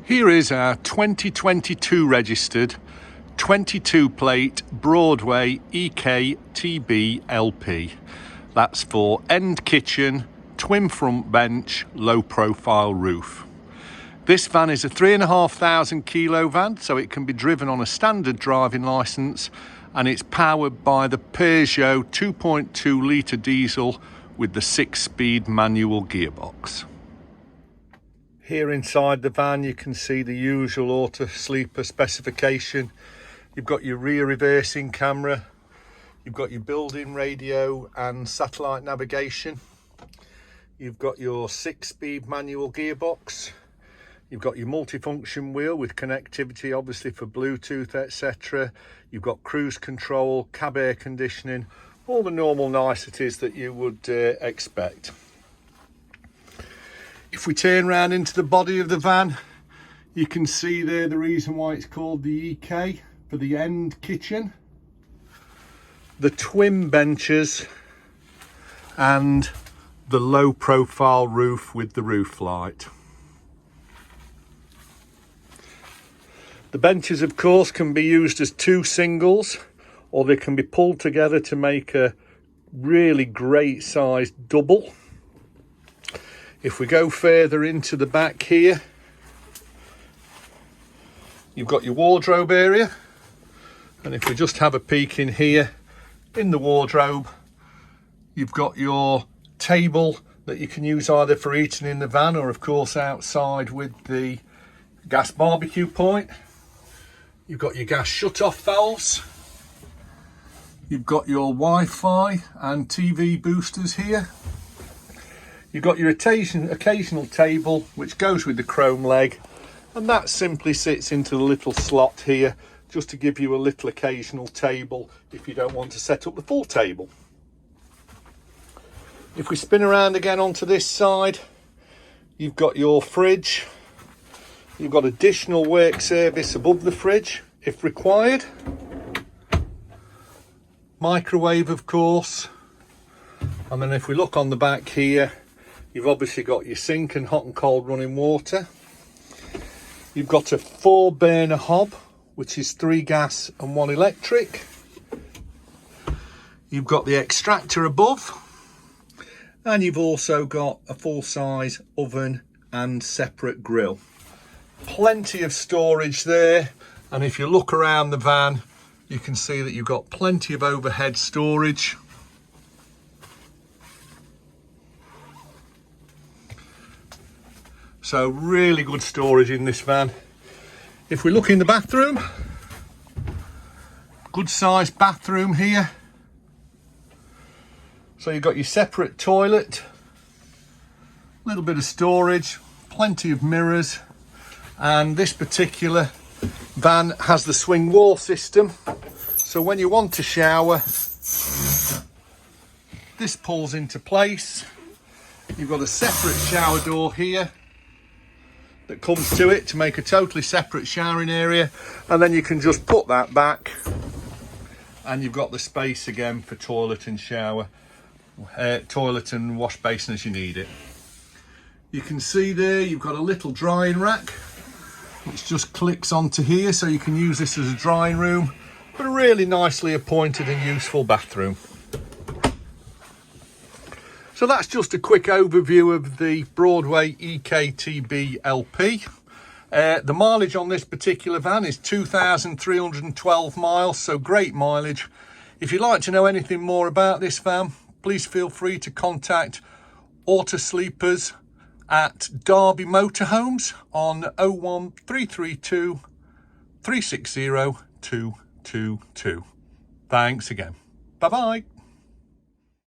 Here is our 2022 registered 22 plate Broadway EKTBLP. That's for end kitchen, twin front bench, low profile roof. This van is a 3,500 kilo van, so it can be driven on a standard driving licence, and it's powered by the Peugeot 2.2 litre diesel with the 6-speed manual gearbox. Here inside the van you can see the usual auto sleeper specification. You've got your rear reversing camera, you've got your built-in radio and satellite navigation, you've got your 6-speed manual gearbox, you've got your multifunction wheel with connectivity obviously for Bluetooth, etc. You've got cruise control, cab air conditioning, all the normal niceties that you would expect. If we turn around into the body of the van, you can see there the reason why it's called the EK, for the end kitchen, the twin benches and the low profile roof with the roof light. The benches of course can be used as two singles, or they can be pulled together to make a really great sized double. If we go further into the back here, you've got your wardrobe area, and if we just have a peek in here in the wardrobe, you've got your table that you can use either for eating in the van or of course outside with the gas barbecue point. You've got your gas shut-off valves, you've got your Wi-Fi and TV boosters here. You've got your occasional table which goes with the chrome leg, and that simply sits into the little slot here just to give you a little occasional table if you don't want to set up the full table. If we spin around again onto this side, you've got your fridge, you've got additional work service above the fridge if required, microwave of course, and then if we look on the back here, you've obviously got your sink and hot and cold running water. You've got a 4-burner hob, which is 3 gas and 1 electric. You've got the extractor above, and you've also got a full-size oven and separate grill. Plenty of storage there, and if you look around the van, you can see that you've got plenty of overhead storage. So really good storage in this van. If we look in the bathroom, good sized bathroom here. So you've got your separate toilet, a little bit of storage, plenty of mirrors, and this particular van has the swing wall system. So when you want to shower, this pulls into place. You've got a separate shower door here that comes to it to make a totally separate showering area, and then you can just put that back and you've got the space again for toilet and shower, toilet and wash basin as you need it. You can see there you've got a little drying rack which just clicks onto here, so you can use this as a drying room, but a really nicely appointed and useful bathroom. So that's just a quick overview of the Broadway EKTBLP. The mileage on this particular van is 2,312 miles, so great mileage. If you'd like to know anything more about this van, please feel free to contact Auto Sleepers at Derby Motorhomes on 01332 360 222. Thanks again. Bye-bye.